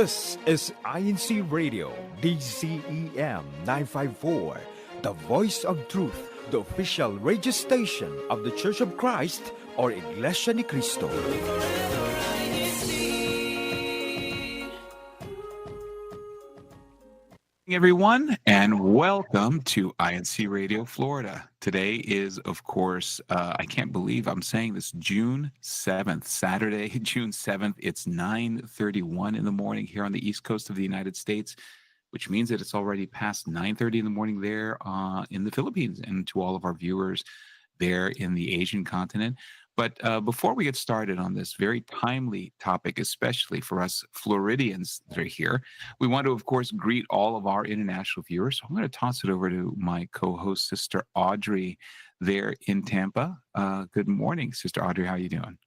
This is INCRadio, DCEM 954, the voice of truth, the official radio station of the Church of Christ, or Iglesia ni Cristo. Everyone, and welcome to INC Radio Florida. Today is, of course, I can't believe I'm saying this, June 7th, Saturday, June 7th. It's 9:31 in the morning here on the East Coast of the United States, which means that it's already past 9:30 in the morning there in the Philippines, and to all of our viewers there in the Asian continent. But before we get started on this very timely topic, especially for us Floridians that are here, we want to, of course, greet all of our international viewers. So I'm going to toss it over to my co-host, Sister Audrey, there in Tampa. Good morning, Sister Audrey. How are you doing?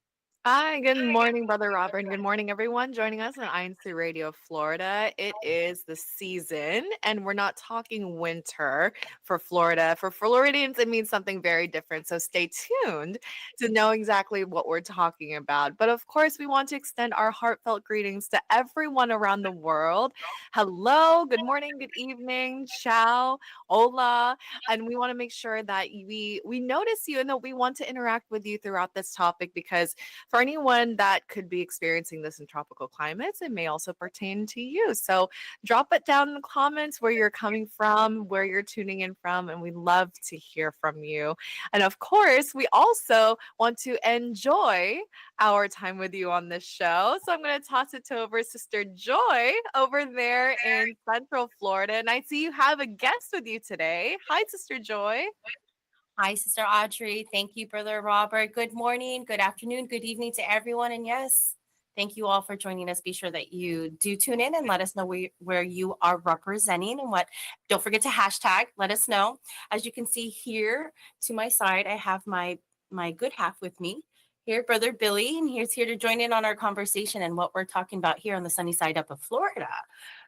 Hi, good morning, Brother Robert, and good morning, everyone joining us on INC Radio Florida. It is the season, and we're not talking winter for Florida. For Floridians, it means something very different, so stay tuned to know exactly what we're talking about. But of course, we want to extend our heartfelt greetings to everyone around the world. Hello, good morning, good evening, ciao, hola, and we want to make sure that we notice you and that we want to interact with you throughout this topic because for anyone that could be experiencing this in tropical climates, it may also pertain to you. So drop it down in the comments where you're coming from, where you're tuning in from, and we love to hear from you. And of course, we also want to enjoy our time with you on this show. So I'm going to toss it over Sister Joy over there in Central Florida. And I see you have a guest with you today. Hi, Sister Joy. Hi, Sister Audrey. Thank you, Brother Robert. Good morning, good afternoon, good evening to everyone. And yes, thank you all for joining us. Be sure that you do tune in and let us know where you are representing and what. Don't forget to hashtag, let us know. As you can see here to my side, I have my good half with me here, Brother Billy, and he's here to join in on our conversation and what we're talking about here on the sunny side up of Florida.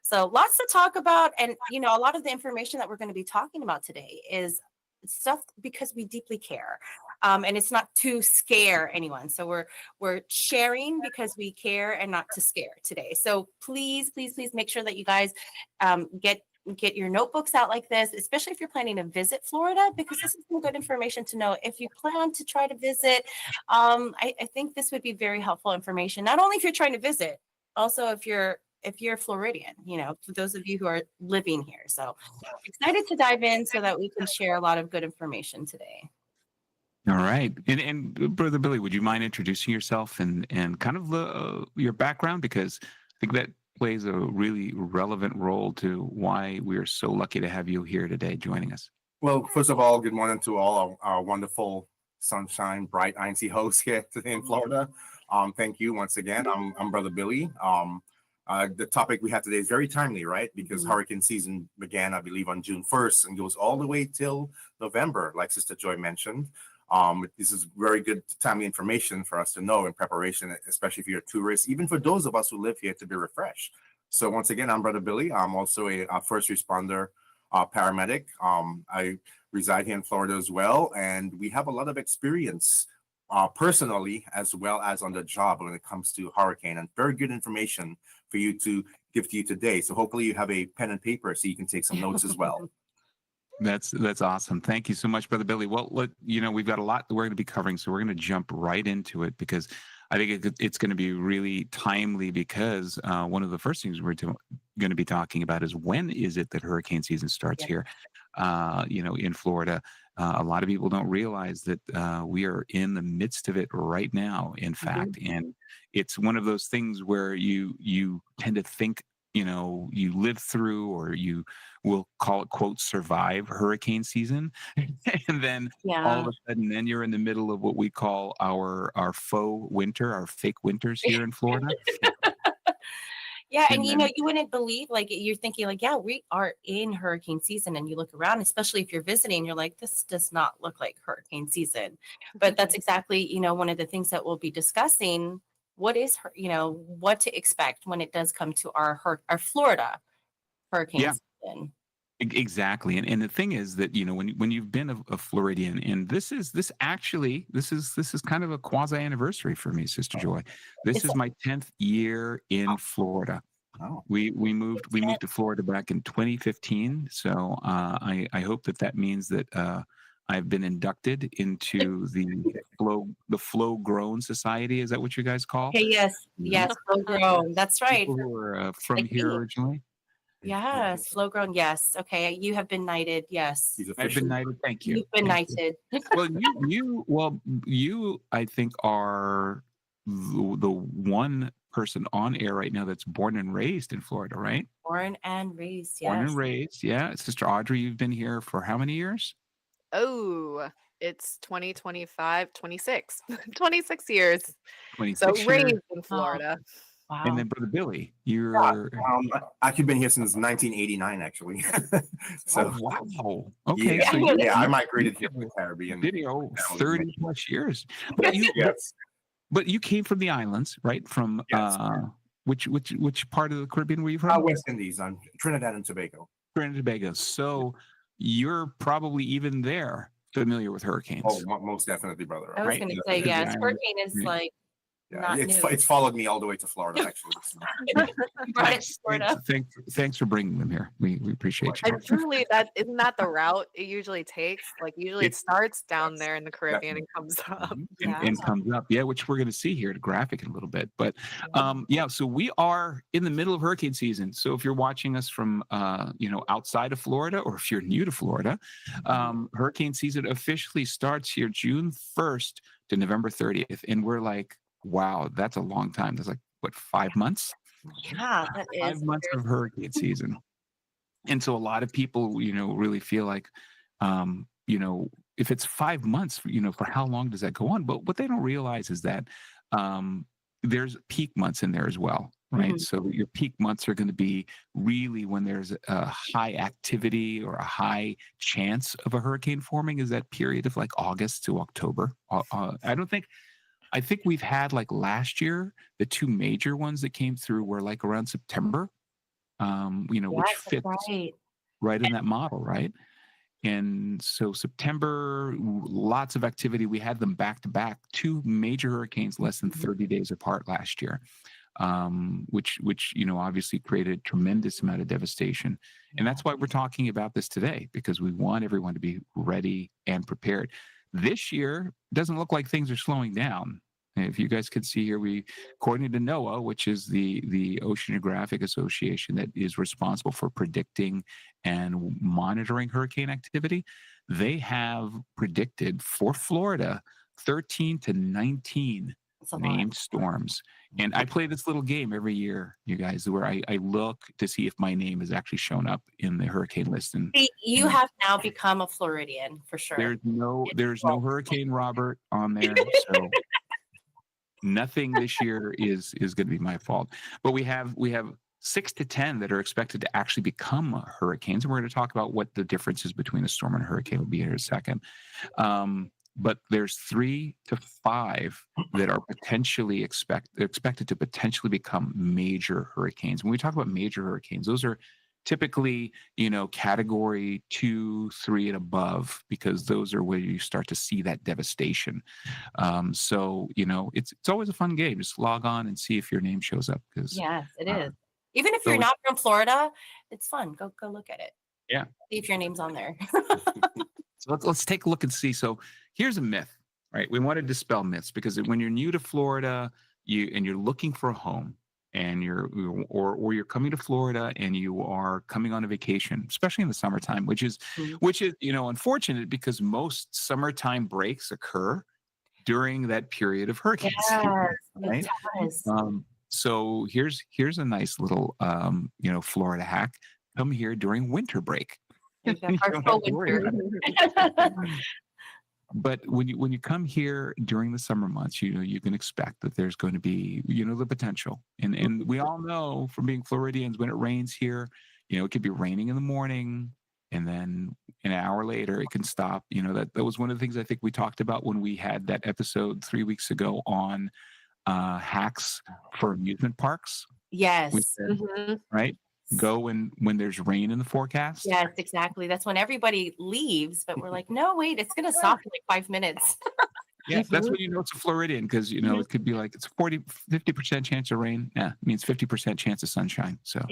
So lots to talk about. And, a lot of the information that we're going to be talking about today is stuff because we deeply care, and it's not to scare anyone. So we're sharing because we care and not to scare today. So please make sure that you guys get your notebooks out like this, especially if you're planning to visit Florida, because this is some good information to know if you plan to try to visit. I think this would be very helpful information, not only if you're trying to visit, also if you're Floridian, for those of you who are living here. So excited to dive in so that we can share a lot of good information today. All right. And Brother Billy, would you mind introducing yourself and kind of your background? Because I think that plays a really relevant role to why we are so lucky to have you here today joining us. Well, first of all, good morning to all our wonderful sunshine, bright INC hosts here today in Florida. Thank you once again. I'm Brother Billy. The topic we have today is very timely, right? Because hurricane season began, I believe, on June 1st and goes all the way till November, like Sister Joy mentioned. This is very good, timely information for us to know in preparation, especially if you're a tourist, even for those of us who live here to be refreshed. So once again, I'm Brother Billy. I'm also a first responder paramedic. I reside here in Florida as well, and we have a lot of experience personally as well as on the job when it comes to hurricane, and very good information for you to give to you today. So hopefully you have a pen and paper so you can take some notes as well. That's awesome. Thank you so much, Brother Billy. Well, we've got a lot that we're going to be covering, so we're going to jump right into it because I think it's going to be really timely because one of the first things we're going to be talking about is when is it that hurricane season starts here, in Florida. A lot of people don't realize that we are in the midst of it right now, in fact. And it's one of those things where you tend to think, you live through, or you will call it, quote, survive hurricane season. And then all of a sudden, then you're in the middle of what we call our faux winter, our fake winters here in Florida. Yeah, and you wouldn't believe, you're thinking we are in hurricane season, and you look around, especially if you're visiting, you're like, this does not look like hurricane season. But that's exactly, one of the things that we'll be discussing. What is, what to expect when it does come to our Florida hurricane season. Exactly. And the thing is that, when you've been a Floridian, and this is kind of a quasi anniversary for me, Sister Joy. This is my 10th year in Florida. Oh, We moved to Florida back in 2015. So I hope that means that I've been inducted into the Flow Grown Society. Is that what you guys call? Okay, yes, Mhm. flow grown. That's right. People who are from Like here me. originally. Yes, flow grown. Yes. Okay, you have been knighted. Yes, he's I've been officially. knighted. Thank you. you've been Thank you. knighted. You I think are the one person on air right now that's born and raised in Florida, right? Born and raised. Born and Yes. raised, yeah. Sister Audrey, you've been here for how many years? Oh, it's 2025, 26, 26 years. So 26 years. raised in Oh, Florida. And wow. then Brother Billy, you're I've been here since 1989, actually. So wow. Okay, yeah, so I migrated here from the Caribbean. video family 30 many- plus years. But you Yes, but you came from the islands, right? From yes. which part of the Caribbean were you from? West Indies, on Trinidad and Tobago. Trinidad and Tobago. So you're probably even there familiar with hurricanes. Oh, most definitely, brother. I was Right? going to Yeah, say Because the yes. island- Hurricane is yeah. like yeah, not it's new. it's followed me all the way to Florida, actually. Brought it to Florida. Thanks for bringing them here. We appreciate you. And truly, that isn't that the route it usually takes. Like usually it It's- starts down Yes, there in the Caribbean and comes up. And, Yeah. and comes up, yeah, which we're going to see here at a graphic in a little bit. But yeah, so we are in the middle of hurricane season. So if you're watching us from outside of Florida, or if you're new to Florida, hurricane season officially starts here June 1st to November 30th, and we're like, wow, that's a long time. That's like what, 5 months? Yeah, that is. 5 months of hurricane season. And so a lot of people, really feel like, if it's 5 months, for how long does that go on? But what they don't realize is that there's peak months in there as well, right? Mhm. So your peak months are going to be really when there's a high activity or a high chance of a hurricane forming, is that period of like August to October. I think we've had, like, last year, the two major ones that came through were like around September, which Yes, that's fits right. right in that model, right? And so September, lots of activity. We had them back to back, two major hurricanes less than 30 days apart last year, which obviously created a tremendous amount of devastation. And that's why we're talking about this today, because we want everyone to be ready and prepared. This year doesn't look like things are slowing down. If you guys could see here, according to NOAA, which is the Oceanographic Association that is responsible for predicting and monitoring hurricane activity, they have predicted for Florida 13 to 19 It's a lot. named storms. And I play this little game every year, you guys, where I look to see if my name has actually shown up in the hurricane list. And See, you have now become a Floridian for sure. there's no Hurricane Robert on there. So nothing this year is going to be my fault. But we have 6 to 10 that are expected to actually become hurricanes. And we're going to talk about what the differences between a storm and a hurricane will be here in a second. But there's 3 to 5 that are potentially expected to potentially become major hurricanes. When we talk about major hurricanes, those are typically, category 2, 3 and above, because those are where you start to see that devastation. So, it's always a fun game. Just log on and see if your name shows up. Because Yes, it is. Even if so you're not from Florida, it's fun. Go look at it. Yeah. See if your name's on there. So let's take a look and see. So here's a myth, right? We want to dispel myths, because when you're new to Florida, you're looking for a home, and you're coming to Florida and you are coming on a vacation, especially in the summertime, which is unfortunate, because most summertime breaks occur during that period of hurricane season, right? It does. So here's a nice little Florida hack. Come here during winter break. Our You don't full have to worry winter. about it. But when you come here during the summer months, you can expect that there's going to be, the potential. And we all know from being Floridians, when it rains here, it could be raining in the morning, and then an hour later it can stop. That was one of the things I think we talked about when we had that episode 3 weeks ago on hacks for amusement parks. Yes. We said, Mhm. right? Go when there's rain in the forecast. Yes, exactly. That's when everybody leaves, but we're like, no, wait, it's gonna stop in like 5 minutes. Yeah, that's when you know it's a Floridian, because Mhm. it could be like it's 50% chance of rain. Yeah, it means 50% chance of sunshine. So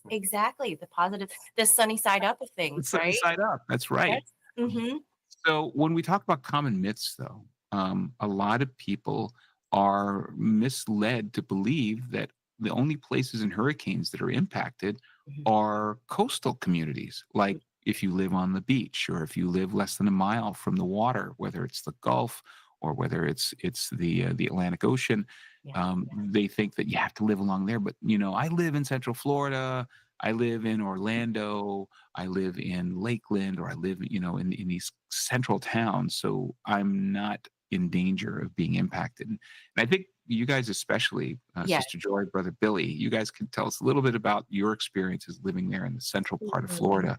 Exactly. The positive, the sunny side up of things, it's sunny right? side up. That's right. Yes. Mm-hmm. So when we talk about common myths, though, a lot of people are misled to believe that the only places in hurricanes that are impacted are coastal communities, like if you live on the beach or if you live less than a mile from the water, whether it's the Gulf or whether it's the Atlantic Ocean. Yeah. They think that you have to live along there, but I live in Central Florida. I live in Orlando. I live in Lakeland, or I live, in these central towns. So I'm not in danger of being impacted. And I think you guys, especially Yes. Sister Joy, Brother Billy, you guys can tell us a little bit about your experiences living there in the central part of Florida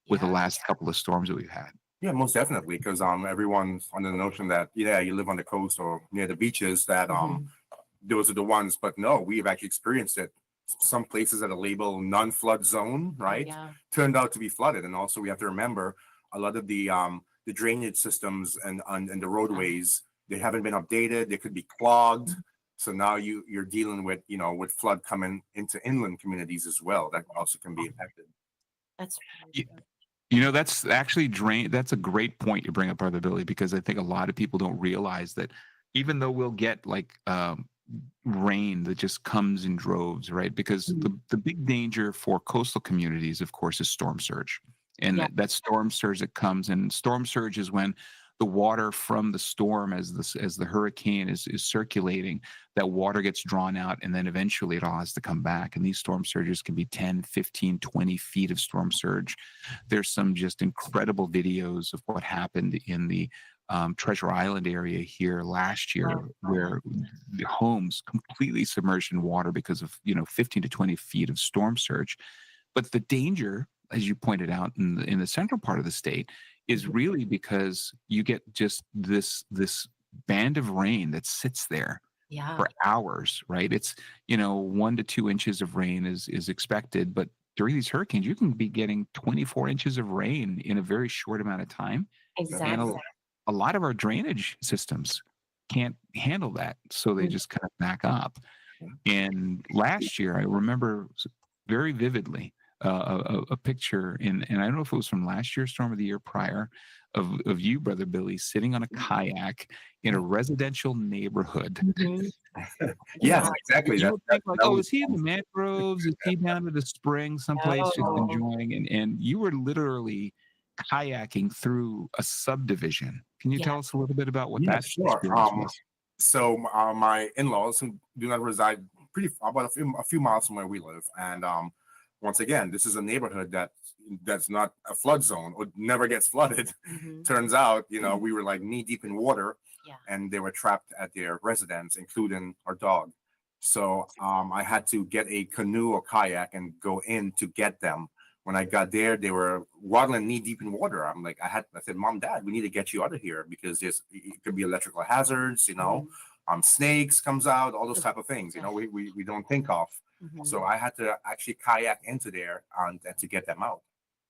with the Yeah. last couple of storms that we've had. Yeah, most definitely, because everyone's under the notion that you live on the coast or near the beaches, that those are the ones. But no, we've actually experienced it. Some places that are labeled non-flood zone, right, Yeah. turned out to be flooded. And also we have to remember a lot of the drainage systems and the roadways, they haven't been updated. They could be clogged. So now you're dealing with with flood coming into inland communities as well, that also can be impacted. That's Y- that's actually That's a great point you bring up, Brother Billy, because I think a lot of people don't realize that even though we'll get like rain that just comes in droves, right? Because the big danger for coastal communities, of course, is storm surge. And Yeah. that storm surge that comes, and storm surge is when the water from the storm, as the hurricane is circulating, that water gets drawn out, and then eventually it all has to come back. And these storm surges can be 10, 15, 20 feet of storm surge. There's some just incredible videos of what happened in the Treasure Island area here last year, where the homes completely submerged in water because of 15 to 20 feet of storm surge. But the danger, as you pointed out, in the central part of the state, is really because you get just this band of rain that sits there Yeah. for hours, right? It's 1 to 2 inches of rain is expected, but during these hurricanes, you can be getting 24 inches of rain in a very short amount of time, and Exactly. a lot of our drainage systems can't handle that, so they just kind of back up. And last year, I remember very vividly a picture, and I don't know if it was from last year's storm or the year prior, of you, Brother Billy, sitting on a kayak in a residential neighborhood. Mhm. Yes, Yeah. exactly. You That would that, think like, that oh, was is he in the mangroves? Is he down at the spring someplace just Oh. enjoying? And you were literally kayaking through a subdivision. Can you Yeah. tell us a little bit about what Yeah, that sure. experience was? So my in-laws, who do not reside about a few miles from where we live, and once again, this is a neighborhood that's not a flood zone or never gets flooded. Turns out, we were like knee deep in water, Yeah. and they were trapped at their residence, including our dog. So I had to get a canoe or kayak and go in to get them. When I got there, they were waddling knee deep in water. I said, Mom, Dad, we need to get you out of here because it could be electrical hazards, snakes comes out, all those type of things, we don't think of. So I had to actually kayak into there and to get them out.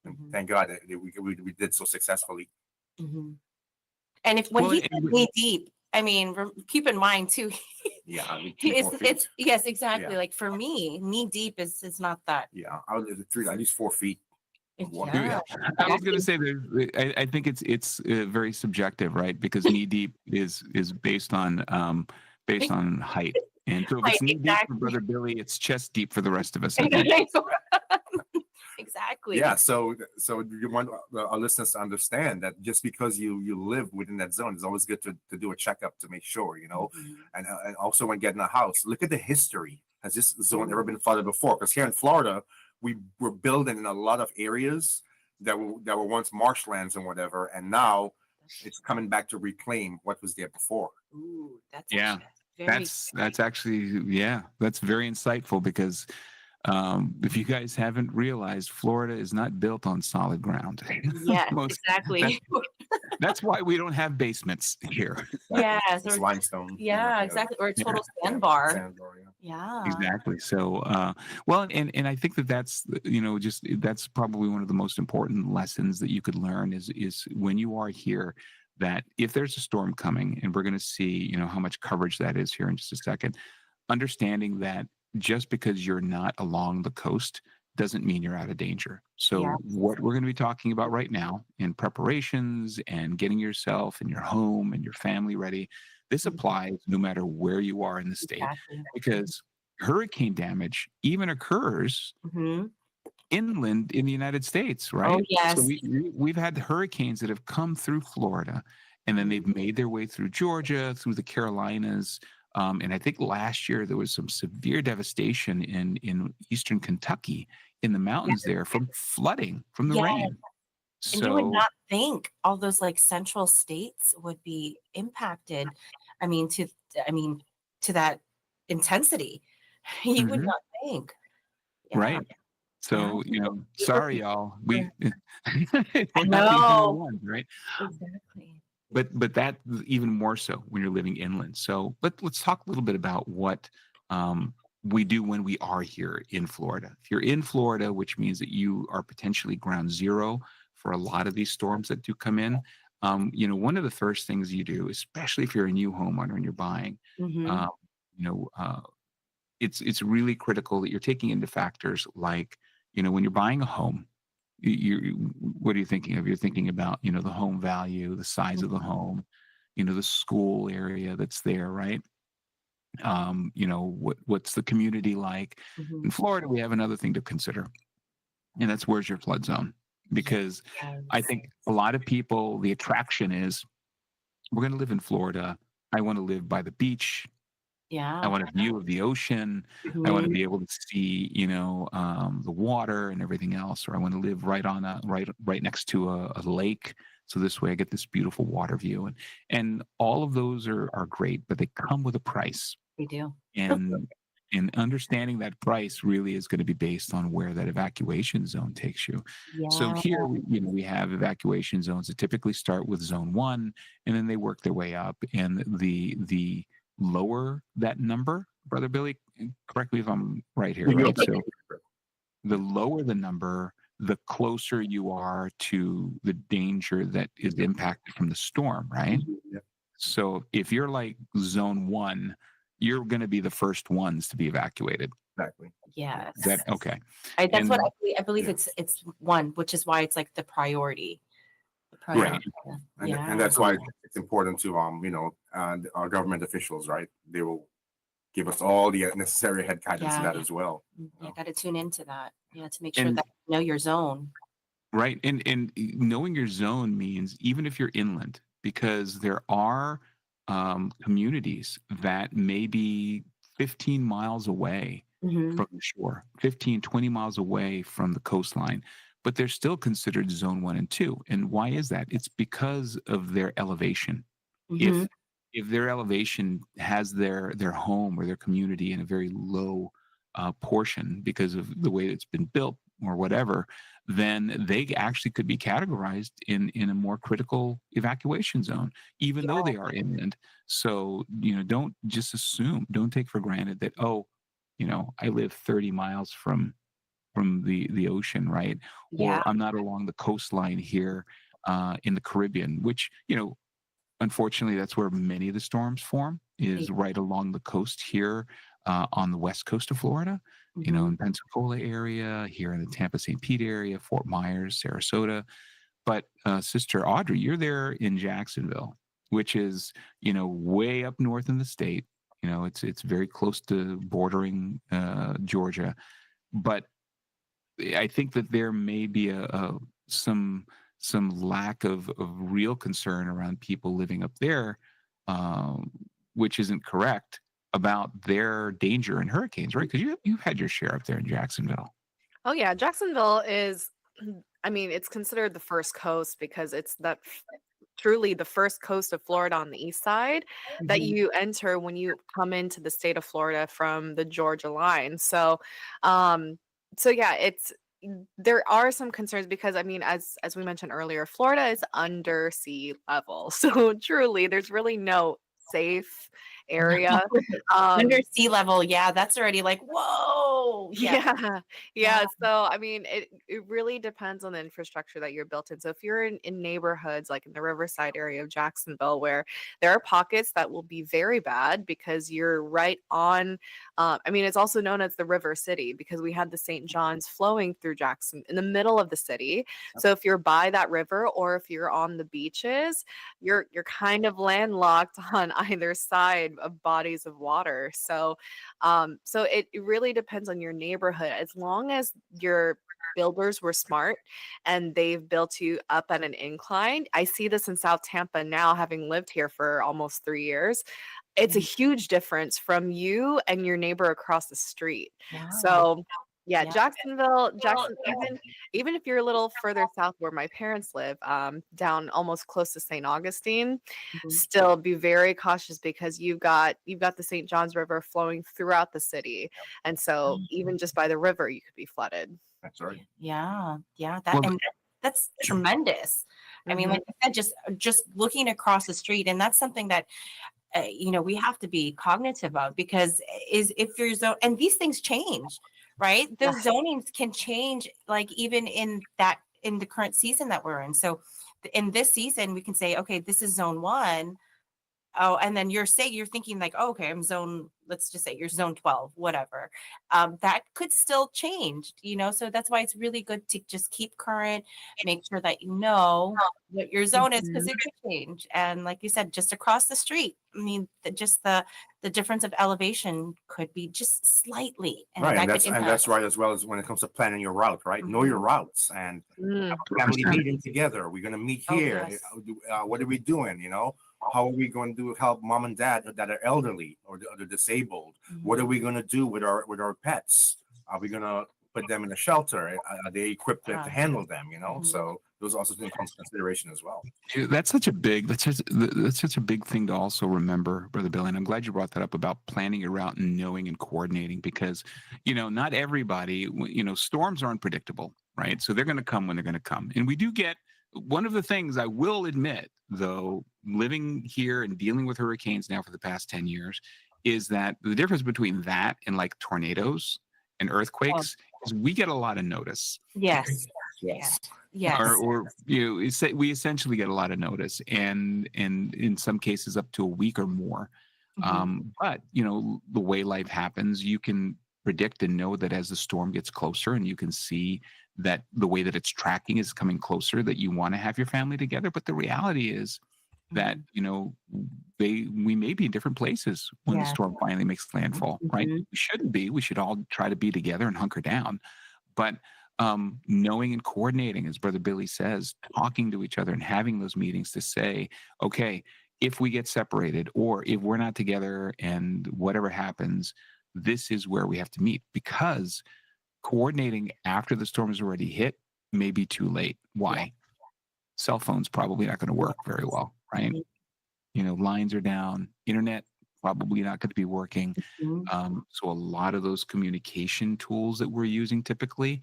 And thank God that we did so successfully. Mhm. And when Well, he said knee deep, I mean, keep in mind too, Yeah, I mean, 3, 4 feet. it's yes, exactly. Yeah. Like for me, knee deep is not that. Yeah, I was at least 4 feet of water. Yeah. I was going to say that I think it's very subjective, right? Because knee deep is based on height, and so if Height, it's knee deep for exactly. Brother Billy, it's chest deep for the rest of us. I think. Exactly. Yeah, so you want our listeners to understand that just because you live within that zone, it's always good to do a checkup to make sure, and also when getting a house, look at the history. Has this zone ever been flooded before? Because here in Florida, we were building in a lot of areas that were once marshlands and whatever, and now it's coming back to reclaim what was there before. Ooh, that's Yeah, very that's actually that's very insightful, because if you guys haven't realized, Florida is not built on solid ground. yes, Most- exactly. That's why we don't have basements here. Yes, It's or limestone. yeah, exactly. Or a total Yeah, sandbar. sandbar, yeah. Yeah. Exactly. So, well, and I think that's just that's probably one of the most important lessons that you could learn is when you are here, that if there's a storm coming, and we're going to see, how much coverage that is here in just a second, understanding that just because you're not along the coast doesn't mean you're out of danger. Yeah. So what we're going to be talking about right now in preparations and getting yourself and your home and your family ready, this Mhm. applies no matter where you are in the state, Exactly. because hurricane damage even occurs Mhm. inland in the United States, Oh, right? So yes. we've had hurricanes that have come through Florida, and then Mhm. they've made their way through Georgia, through the Carolinas, and I think last year there was some severe devastation in eastern Kentucky in the mountains there from flooding from the Yeah. rain. And you would So not think all those like central states would be impacted. I mean, to I mean, to that intensity. You would Mhm, not think. Yeah. right. Yeah. So, We were sorry, y'all. prepared. I We're not the only know. ones, right? Exactly. But that even more so when you're living inland. So let's talk a little bit about what um, we do when we are here in Florida. If you're in Florida, which means that you are potentially ground zero for a lot of these storms that do come in. One of the first things you do, especially if you're a new homeowner and you're buying, Mhm. um, you know, uh, it's really critical that you're taking into factors like, when you're buying a home, what are you thinking of? You're thinking about, the home value, the size of the Mhm. home, the school area that's there, right? What's the community like? In Mhm. Florida, we have another thing to consider, and that's where's your flood zone? Because I Yes. think a lot of people, the attraction is we're going to live in Florida. I want to live by the beach. I Yeah. want a view of the ocean. I want to Mhm. be able to see, the water and everything else. Or I want to live right next to a lake. So this way I get this beautiful water view. And all of those are great, but they come with a price. We do. And understanding that price really is going to be based on where that evacuation zone takes you. So Yeah. here, we have evacuation zones that typically start with zone one, and then they work their way up. And the lower that number, Brother Billy, correct me if I'm right here, You right? go. So the lower the number, the closer you are to the danger that is impacted from the storm, right? Yeah, So if you're like zone one, you're going to be the first ones to be evacuated. exactly. Is that Yes. okay? That's what And I believe Yeah. it's one, which is why it's like the priority. The Yeah. priority. And Yeah. that's why it's important to our government officials, right? They will give us all the necessary head guidance in Yeah. that as well. You got to tune into that. Yeah, to make sure and that you know your zone. right, and knowing your zone means even if you're inland, because there are communities that may be 15 miles away Mhm. from the shore, 15, 20 miles away from the coastline, but they're still considered zone one and two. And why is that? It's because of their elevation. Mhm. If their elevation has their home or their community in a very low portion because of the way it's been built or whatever, then they actually could be categorized in a more critical evacuation zone, even though they are inland. So don't just assume, don't take for granted that, oh, I live 30 miles from the ocean, right? Yeah. Or I'm not along the coastline here in the Caribbean, which unfortunately, that's where many of the storms form, is right along the coast here on the west coast of Florida, Mhm. in Pensacola area, here in the Tampa St. Pete area, Fort Myers, Sarasota. But Sister Audrey, you're there in Jacksonville, which is, way up north in the state. It's very close to bordering Georgia. But I think that there may be some lack of real concern around people living up there, um, which isn't correct about their danger in hurricanes, right? Because you've had your share up there in Jacksonville. Oh yeah, Jacksonville is I mean, it's considered the first coast because it's truly the first coast of Florida on the east side that Mhm. you enter when you come into the state of Florida from the Georgia line. Um so yeah, there are some concerns because I mean as we mentioned earlier, Florida is under sea level. So truly there's really no safe area. Under sea level, yeah, that's already like, whoa. Yeah. Yeah. So, I mean, it really depends on the infrastructure that you're built in. So, if you're in neighborhoods like in the Riverside area of Jacksonville, where there are pockets that will be very bad because you're right on, I mean, it's also known as the River City because we had the St. John's flowing through Jackson in the middle of the city. So, if you're by that river or if you're on the beaches, you're kind of landlocked on either side of bodies of water. So it really depends on your neighborhood. As long as your builders were smart and they've built you up at an incline. I see this in South Tampa now, having lived here for almost 3 years. It's a huge difference from you and your neighbor across the street. Wow. So yeah, Yeah. Jackson, even if you're a little further south where my parents live, down almost close to St. Augustine, Mhm. still be very cautious because you've got the St. John's River flowing throughout the city. And so even just by the river, you could be flooded. That's right. Yeah, Well, and that's tremendous. I mean, like I said, just looking across the street, and that's something that we have to be cognitive of, because is if your zone, and these things change, right? Those zonings can change, like even in the current season that we're in. So in this season, we can say, okay, this is zone 1. Oh, and then you're thinking like, oh, okay, I'm zone, let's just say you're zone 12, whatever. That could still change, so that's why it's really good to just keep current, make sure that you know what your zone is, because it could change. And like you said, just across the street, I mean, just the difference of elevation could be just slightly, and Right, that and could that's right, as well as when it comes to planning your route, right? Know your routes and have a family 100%. meeting together. We're gonna meet Oh, here. yes. What are we doing? How are we going to help mom and dad that are elderly or the disabled? What are we gonna do with our pets? Are we gonna put them in a shelter? Are they equipped to handle them? So those also things into consideration as well. Dude, that's such a big thing to also remember, Brother Bill. And I'm glad you brought that up about planning your route and knowing and coordinating, because not everybody, storms are unpredictable, right? So they're going to come when they're going to come. And we do get one of the things, I will admit, though, living here and dealing with hurricanes now for the past 10 years, is that the difference between that and like tornadoes and earthquakes is we get a lot of notice. Yes. Or we essentially get a lot of notice, and in some cases up to a week or more. But the way life happens, you can predict and know that as the storm gets closer, and you can see that the way that it's tracking is coming closer, that you want to have your family together. But the reality is that we may be in different places when the storm finally makes landfall, right? We shouldn't be. We should all try to be together and hunker down. But knowing and coordinating, as Brother Billy says, talking to each other and having those meetings to say, okay, if we get separated or if we're not together and whatever happens, this is where we have to meet, because coordinating after the storm has already hit may be too late. Why? Cell phones probably not going to work very well, right? Lines are down, internet probably not going to be working. So a lot of those communication tools that we're using typically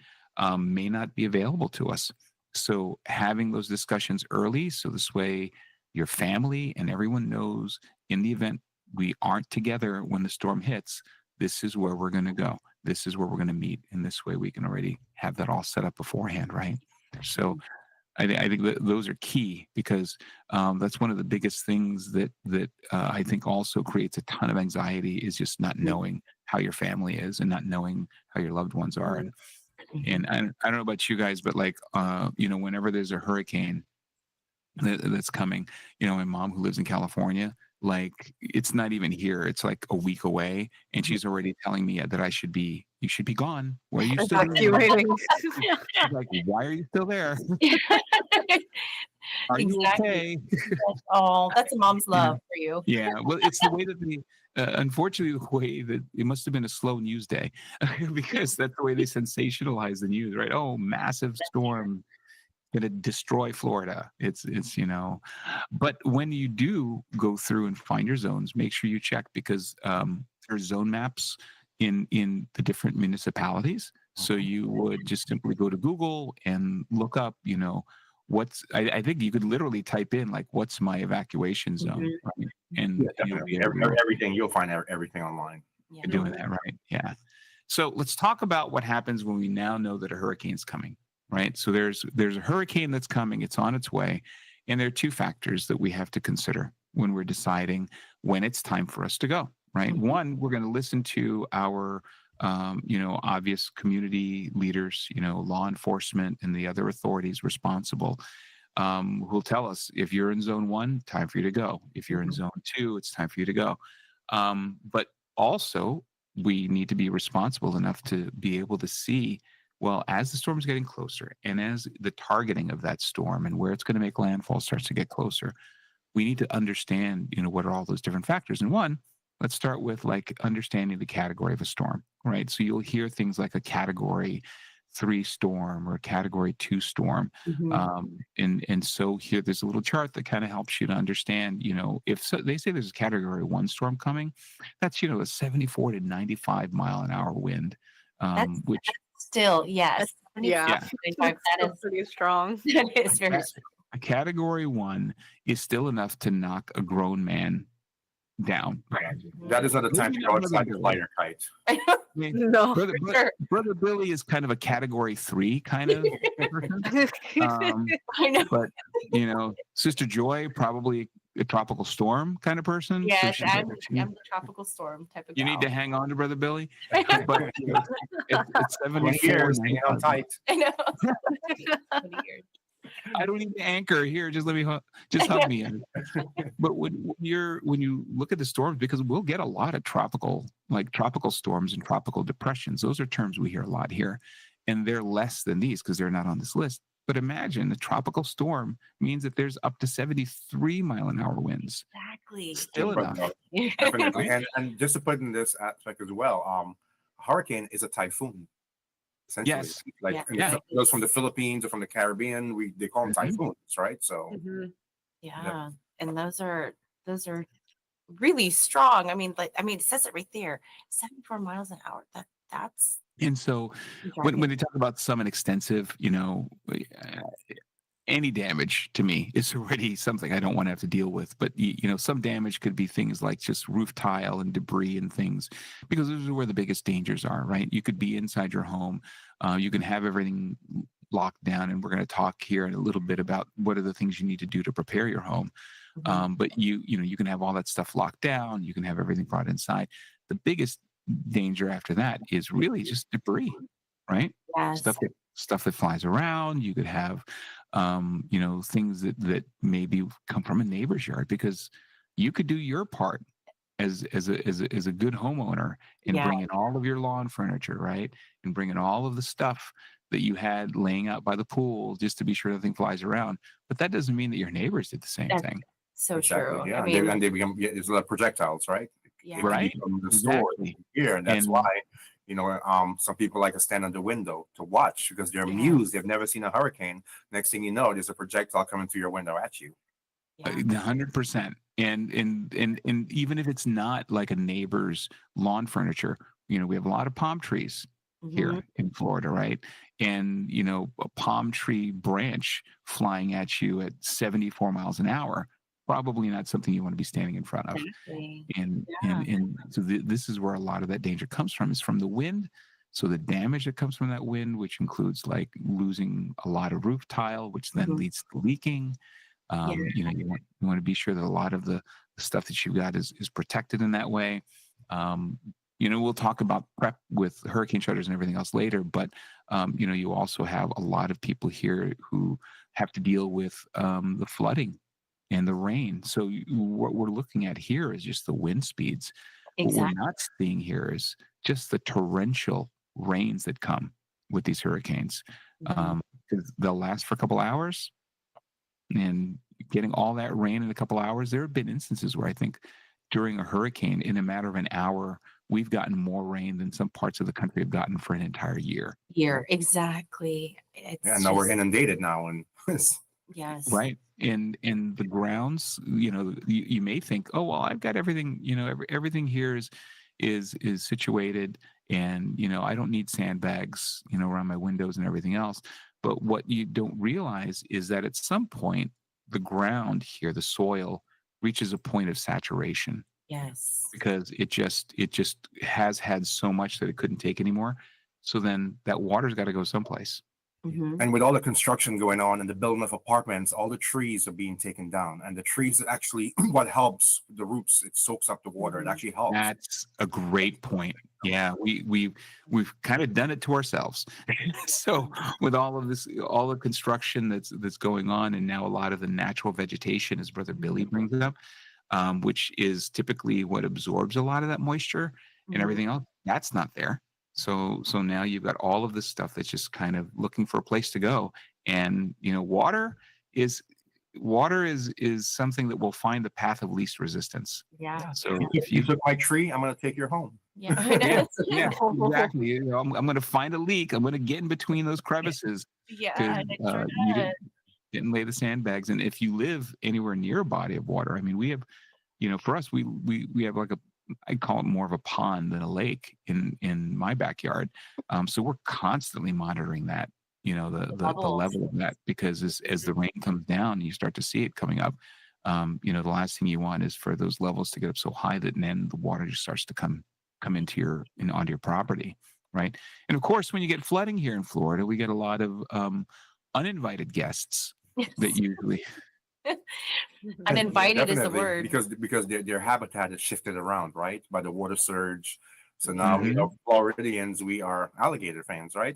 may not be available to us. So having those discussions early, so this way your family and everyone knows, in the event we aren't together when the storm hits, this is where we're going to go. This is where we're going to meet. And this way we can already have that all set up beforehand, right? So I think that those are key, because that's one of the biggest things that I think also creates a ton of anxiety, is just not knowing how your family is and not knowing how your loved ones are. And I don't know about you guys, but like, whenever there's a hurricane that's coming, my mom, who lives in California, like, it's not even here. It's like a week away, and she's already telling me that you should be gone. Why are you still there? Evacuating. She's like, why are you still there? Are you okay? Oh, that's a mom's love for you. Yeah, well, it's the way that unfortunately, the way that it must have been a slow news day, because that's the way they sensationalize the news, right? Oh, massive storm going to destroy Florida. It's but when you do go through and find your zones, make sure you check, because there's zone maps in the different municipalities. So you would just simply go to Google and look up, I think you could literally type in like, what's my evacuation zone? Right? And Yeah, you'll definitely. be able to Everything you'll find everything online. Yeah. doing that, right? Yeah. So let's talk about what happens when we now know that a hurricane's coming, right? So there's a hurricane that's coming, it's on its way, and there are two factors that we have to consider when we're deciding when it's time for us to go, right? One, we're going to listen to our obvious community leaders, law enforcement and the other authorities responsible, who'll tell us if you're in zone 1, time for you to go. If you're in zone 2, it's time for you to go. But also, we need to be responsible enough to be able to see, well, as the storm's getting closer and as the targeting of that storm and where it's going to make landfall starts to get closer, we need to understand, what are all those different factors. And one, let's start with like understanding the category of a storm, right? So you'll hear things like a category 3 storm or a category 2 storm. And so here, there's a little chart that kind of helps you to understand, if they say there's a category 1 storm coming, that's, a 74 to 95 mile an hour wind, which still, yes. Yeah. 75, that is pretty strong. That is very strong. a category 1 is still enough to knock a grown man down. That is not the time to go outside and fly your kite. No, Brother Billy is kind of a category 3 kind of person. I know. But Sister Joy, probably a tropical storm kind of person. Yes, so I'm the tropical storm type of you gal. need to hang on to Brother Billy. But it's 74 years hanging on tight. I know. 20 years. I don't need to anchor here. Just let me just hug me in. But when you look at the storms, because we'll get a lot of tropical storms and tropical depressions. Those are terms we hear a lot here, and they're less than these because they're not on this list. But imagine a tropical storm means that there's up to 73 mile an hour winds. Exactly. Still enough. Definitely. And just to put in this aspect as well, a hurricane is a typhoon. Essentially, Yes. It goes from the Philippines or from the Caribbean. They call them typhoons, right? So Yeah, and those are really strong. I mean, it says it right there, 74 miles an hour. That's And so when they talk about some and extensive, any damage to me is already something I don't want to have to deal with. But, some damage could be things like just roof tile and debris and things, because those are where the biggest dangers are, right? You could be inside your home. You can have everything locked down. And we're going to talk here in a little bit about what are the things you need to do to prepare your home. But you can have all that stuff locked down. You can have everything brought inside. The biggest danger after that is really just debris, right? Yes. Stuff that flies around. You could have, things that maybe come from a neighbor's yard, because you could do your part as a good homeowner in bringing all of your lawn furniture, right, and bringing all of the stuff that you had laying out by the pool just to be sure nothing flies around. But that doesn't mean that your neighbors did the same thing. So exactly, true. yeah. I mean, and they become it's like projectiles, right? Yeah. Right. From the store here, and that's why some people like to stand on the window to watch because they're amused. They've never seen a hurricane. Next thing you know, there's a projectile coming through your window at you. 100%. And even if it's not like a neighbor's lawn furniture, we have a lot of palm trees here in Florida, right? And a palm tree branch flying at you at 74 miles an hour, probably not something you want to be standing in front of. Exactly. And so this is where a lot of that danger comes from, is from the wind. So the damage that comes from that wind, which includes like losing a lot of roof tile, which then leads to leaking. You want to be sure that a lot of the stuff that you've got is protected in that way. We'll talk about prep with hurricane shelters and everything else later, but you also have a lot of people here who have to deal with the flooding and the rain. So what we're looking at here is just the wind speeds. Exactly. What we're not seeing here is just the torrential rains that come with these hurricanes. Because they'll last for a couple hours, and getting all that rain in a couple hours, there have been instances where I think during a hurricane, in a matter of an hour, we've gotten more rain than some parts of the country have gotten for an entire year. Exactly. Now we're inundated now, and yes, right. And the grounds, you may think, oh well, I've got everything. Everything here is situated, and I don't need sandbags, around my windows and everything else. But what you don't realize is that at some point, the ground here, the soil, reaches a point of saturation Yes. because it just has had so much that it couldn't take anymore. So then that water's got to go someplace. Mhm. And with all the construction going on and the building of apartments, all the trees are being taken down. And the trees are actually what helps the roots. It soaks up the water. It actually helps. That's a great point. Yeah, we've kind of done it to ourselves. So with all of this, all the construction that's going on, and now a lot of the natural vegetation, as Brother Billy brings it up, which is typically what absorbs a lot of that moisture and Mhm. everything else, that's not there. So now you've got all of this stuff that's just kind of looking for a place to go. And is water is something that will find the path of least resistance. Yeah. So If you took my tree, I'm going to take your home. Yeah. yeah, That's yeah, true. exactly. I'm going to find a leak. I'm going to get in between those crevices Yeah, because and it sure you does. didn't lay the sandbags. And if you live anywhere near a body of water, I mean, we have, for us, we have like I call it more of a pond than a lake in my backyard. So we're constantly monitoring that, the Bubbles. level of that, because as the rain comes down, you start to see it coming up. The last thing you want is for those levels to get up so high that then the water just starts to come onto your property, right? And of course, when you get flooding here in Florida, we get a lot of uninvited guests that usually. Uninvited is the Definitely, word. because their habitat is shifted around, right, by the water surge. So now we Mhm. know Floridians, we are alligator fans, right?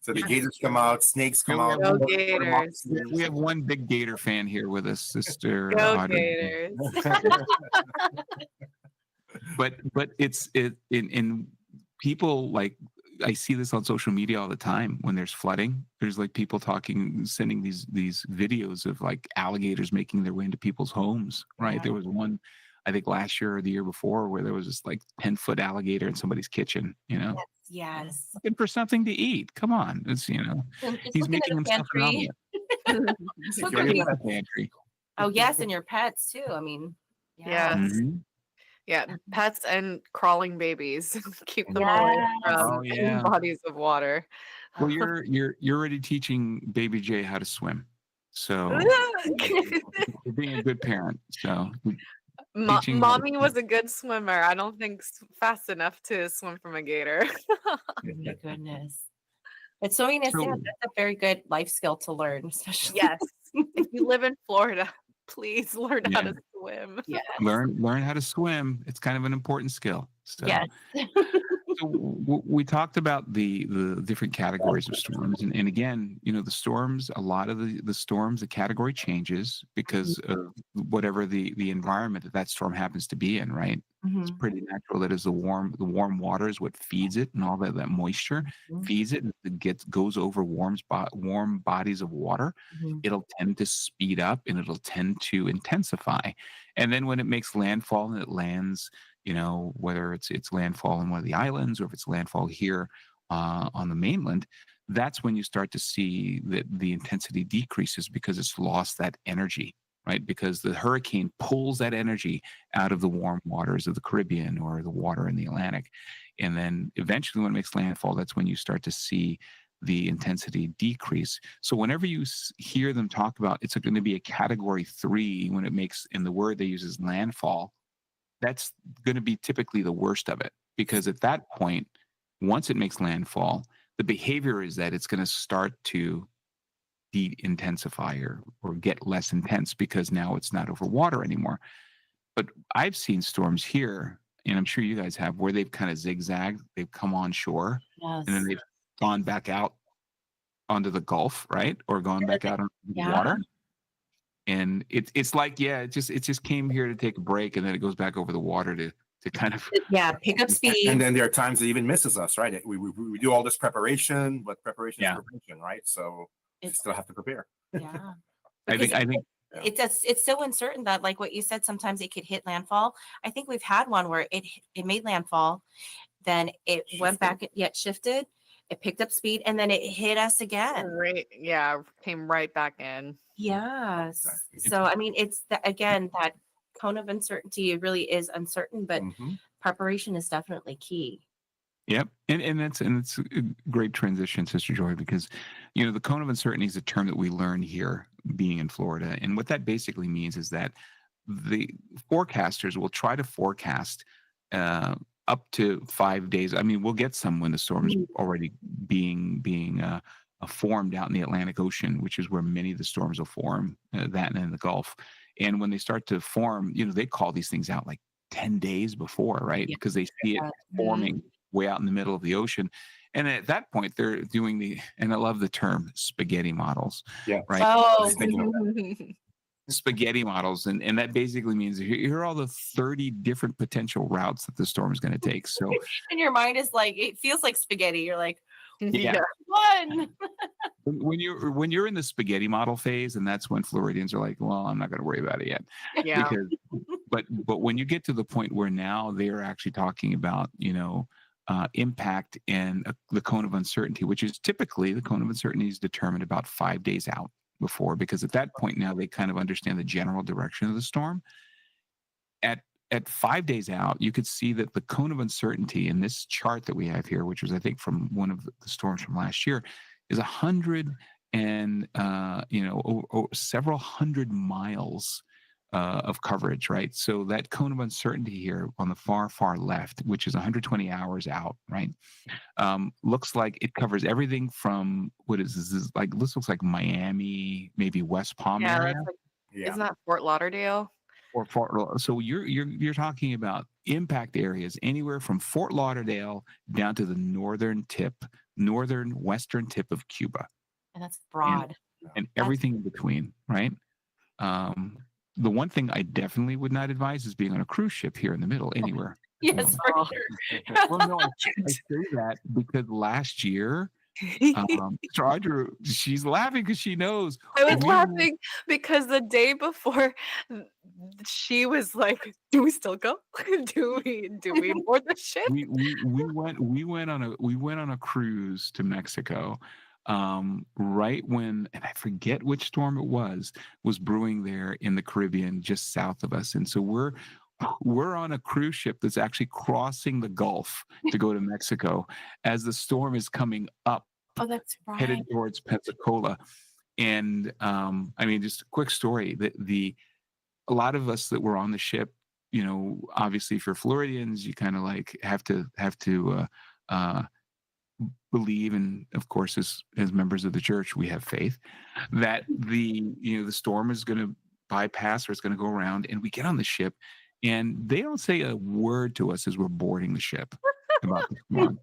So the gators come out, snakes come Yeah, out. Go water Gators. We have one big Gator fan here with us, Sister Go Audrey. Gators. But it's in people, like, I see this on social media all the time when there's flooding. There's like people sending these videos of like alligators making their way into people's homes, right? Yeah. There was one, I think last year or the year before, where there was this like 10-foot alligator in somebody's kitchen, Yes. looking for something to eat. Come on. It's, Just he's looking making in the himself an pantry. omelet. Secure Look your at the pantry. Oh, yes, and your pets too. I mean, yeah. Yes. Mhm. Yeah, pets and crawling babies. Keep them Yes. away Oh, from yeah. bodies of water. Well, you're already teaching baby Jay how to swim. So you're being a good parent. So teaching how to Mommy was a good swimmer. I don't think fast enough to swim from a gator. Oh my goodness. But swimming is So- that's a very good life skill to learn, especially. Yes. If you live in Florida, please learn how Yeah. to swim. Yeah. learn how to swim. It's kind of an important skill. So, Yes. so we talked about the different categories of storms, and again, the storms. A lot of the storms, the category changes because of whatever the environment that storm happens to be in. Right. It's Mhm. pretty natural that as the warm water is what feeds it, and all that moisture Mhm. feeds it, and it goes over warm bodies of water. Mhm. It'll tend to speed up and it'll tend to intensify. And then when it makes landfall and it lands, whether it's landfall in one of the islands or if it's landfall here on the mainland, that's when you start to see that the intensity decreases because it's lost that energy, right? Because the hurricane pulls that energy out of the warm waters of the Caribbean or the water in the Atlantic. And then eventually when it makes landfall, that's when you start to see the intensity decrease. So whenever you hear them talk about it's going to be a category 3 when it makes, and the word they use is landfall, that's going to be typically the worst of it, because at that point, once it makes landfall, the behavior is that it's going to start to de-intensify or get less intense because now it's not over water anymore. But I've seen storms here, and I'm sure you guys have, where they've kind of zigzagged. They've come on shore Yes. and then they've gone back out onto the Gulf, right? Or gone back out onto the Yeah. water. And it's like, yeah, it just came here to take a break, and then it goes back over the water to kind of. Yeah, pick up speed. And then there are times it even misses us, right? We do all this preparation, but preparation Yeah. is preparation, right? So you It's- still have to prepare. Yeah. I think It's so uncertain that, like what you said, sometimes it could hit landfall. I think we've had one where it made landfall, then it went back, yet shifted, it picked up speed, and then it hit us again. Right. Yeah. Came right back in. Yes. Exactly. So I mean, it's again that cone of uncertainty. It really is uncertain, but Mhm. preparation is definitely key. Yep. And it's a great transition, Sister Joy, because the cone of uncertainty is a term that we learn here being in Florida. And what that basically means is that the forecasters will try to forecast uh, up to 5 days. I mean, we'll get some when the storm's already being formed out in the Atlantic Ocean, which is where many of the storms will form, that and in the Gulf. And when they start to form, they call these things out like 10 days before, right? Yeah. Because they see it forming way out in the middle of the ocean. And at that point, they're doing and I love the term spaghetti models, Yeah. right? Oh, Spaghetti models. And that basically means here are all the 30 different potential routes that the storm is going to take. So, and your mind is like, it feels like spaghetti. You're like, yeah. one. When you're in the spaghetti model phase, and that's when Floridians are like, well, I'm not going to worry about it yet. Yeah. But when you get to the point where now they are actually talking about, impact and the cone of uncertainty, which is typically the cone of uncertainty is determined about 5 days out before, because at that point now they kind of understand the general direction of the storm. At 5 days out, you could see that the cone of uncertainty in this chart that we have here, which was I think from one of the storms from last year, is 100 and several hundred miles of coverage, right? So that cone of uncertainty here on the far left, which is 120 hours out, right? Looks like it covers everything from what is this like? This looks like Miami, maybe West Palm Yeah, area, that's like, Yeah. isn't that Fort Lauderdale? or Fort. So you're talking about impact areas anywhere from Fort Lauderdale down to the northern western tip of Cuba, And that's broad. and everything in between, right? Um, the one thing I definitely would not advise is being on a cruise ship here in the middle anywhere. Yes, for Oh. sure. Well, no, I say that because last year, Audra, she's laughing because she knows. I was we- laughing because the day before she was like, "Do we still go? Do we board the ship?" we went on a cruise to Mexico, right when, and I forget which storm it was brewing there in the Caribbean just south of us. And so we're on a cruise ship that's actually crossing the Gulf to go to Mexico as the storm is coming up, Oh, that's right. headed towards Pensacola. And I mean, just a quick story that a lot of us that were on the ship, obviously for Floridians, you kind of like have to believe, and of course as members of the church we have faith that the storm is going to bypass, or it's going to go around, and we get on the ship and they don't say a word to us as we're boarding the ship about the storm.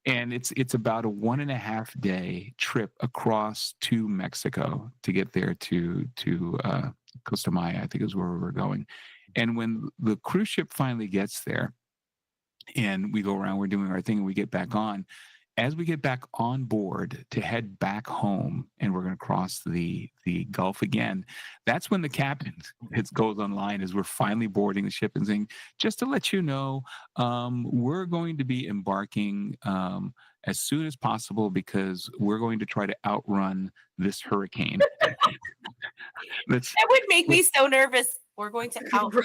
And it's about a 1.5 day trip across to Mexico to get there to Costa Maya, I think is where we were going. And when the cruise ship finally gets there and we go around, we're doing our thing, and we get back on. As we get back on board to head back home, and we're going to cross the Gulf again, that's when the captain goes online as we're finally boarding the ship and saying, just to let you know, we're going to be embarking as soon as possible because we're going to try to outrun this hurricane. That would make me so nervous. We're going to outrun.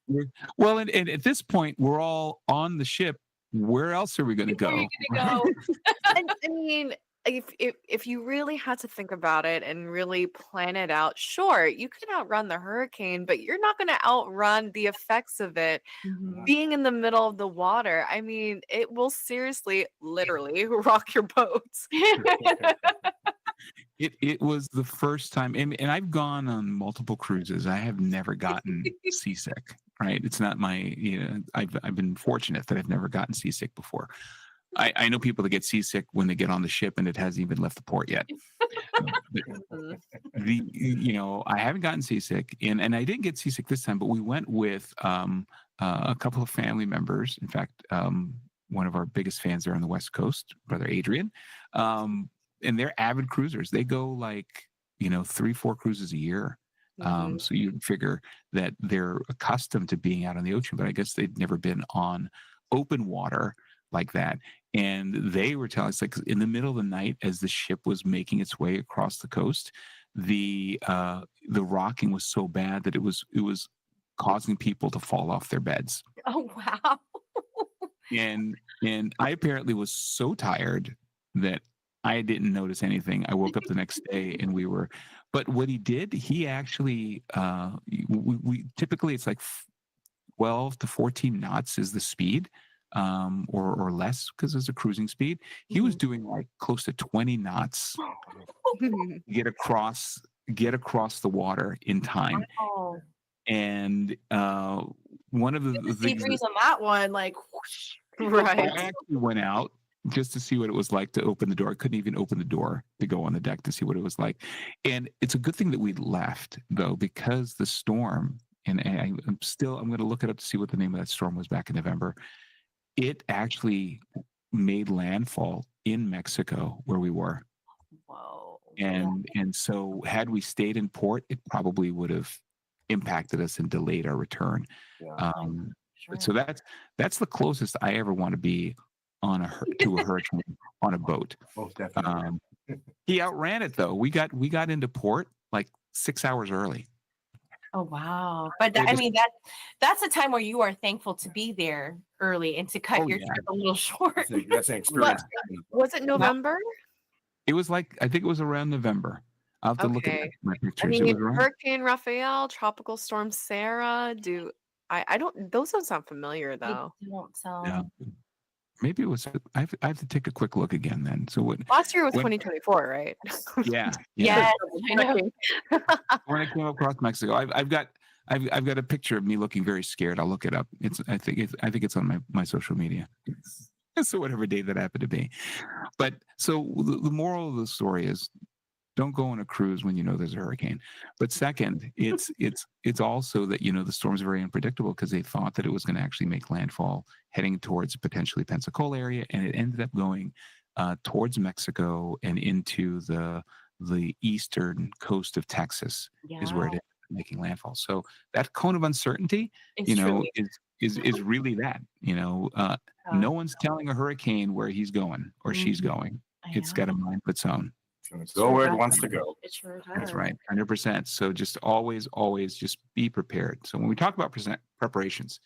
Right. Well, and at this point, we're all on the ship. Where else are we going to Where are go? you gonna go? I mean, if you really had to think about it and really plan it out, sure, you can outrun the hurricane, but you're not going to outrun the effects of it being in the middle of the water. I mean, it will seriously, literally rock your boats. It was the first time, and I've gone on multiple cruises. I have never gotten seasick. Right? It's not my. I've been fortunate that I've never gotten seasick before. I know people that get seasick when they get on the ship and it hasn't even left the port yet. I haven't gotten seasick, and I didn't get seasick this time. But we went with a couple of family members. In fact, one of our biggest fans there on the West Coast, Brother Adrian. And they're avid cruisers. They go like 3-4 cruises a year. So you figure that they're accustomed to being out on the ocean, but I guess they'd never been on open water like that. And they were telling us, like, in the middle of the night, as the ship was making its way across the coast, the rocking was so bad that it was causing people to fall off their beds. Oh, wow. and I apparently was so tired that I didn't notice anything. I woke up the next day and but what he did, he actually, we typically it's like 12 to 14 knots is the speed, or less because it's a cruising speed. He was doing like close to 20 knots to get across the water in time. Wow. And one of the The sea things breeze on that one, like whoosh. I Right. actually went out just to see what it was like to open the door. I couldn't even open the door to go on the deck to see what it was like. And it's a good thing that we left though, because the storm, and I'm going to look it up to see what the name of that storm was back in November. It actually made landfall in Mexico where we were. Whoa. And so had we stayed in port, it probably would have impacted us and delayed our return. Yeah. Sure. So that's the closest I ever want to be to a hurricane on a boat. Most definitely. He outran it though. We got into port like 6 hours early. Oh wow. But It I was- mean that's a time where you are thankful to be there early and to cut Oh, your yeah. trip a little short. That's an experience. Was it November? It was like, I think it was around November. I'll have to look at Okay. my I pictures. It mean, was around, Hurricane Raphael, Tropical Storm Sarah. I don't, those don't sound familiar They though. don't sound yeah. Maybe it was, I have to take a quick look again then. So what, Last year was When- 2024, right? yeah. Yes, I know. When I came across Mexico, I've got a picture of me looking very scared. I'll look it up. I think it's on my social media. So whatever day that happened to be. But so the moral of the story is, don't go on a cruise when you know there's a hurricane. But second, it's also that the storm's very unpredictable because they thought that it was going to actually make landfall heading towards potentially Pensacola area, and it ended up going towards Mexico and into the eastern coast of Texas is where it ended up making landfall. So that cone of uncertainty, It's truly is really that. No one's telling a hurricane where he's going or she's going. It's got a mind of its own. It's go where it wants to go. It sure does. That's right, 100%. So just always just be prepared. So when we talk about preparations,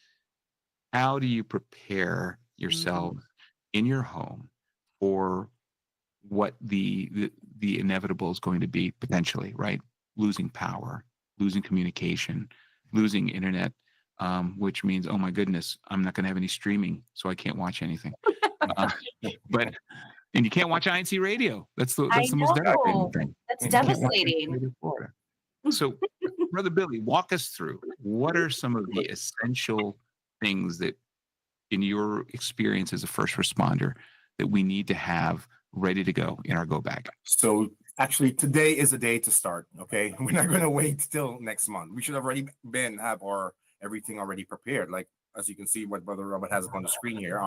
how do you prepare yourself in your home for what the inevitable is going to be potentially, right? Losing power, losing communication, losing internet, which means, oh my goodness, I'm not going to have any streaming, so I can't watch anything. And you can't watch INCRadio. That's the most devastating thing. That's And you can't watch devastating. INC Radio Florida. So, Brother Billy, walk us through what are some of the essential things that, in your experience as a first responder, that we need to have ready to go in our go bag? So actually, today is the day to start. Okay, we're not going to wait till next month. We should have already have everything already prepared. Like as you can see, what Brother Robert has up on the screen here.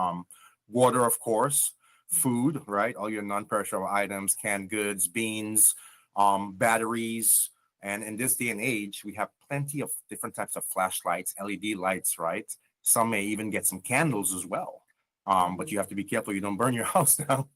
Water, of course. Food, right? All your non-perishable items, canned goods, beans, batteries. And in this day and age, we have plenty of different types of flashlights, LED lights, right? Some may even get some candles as well. But you have to be careful you don't burn your house down.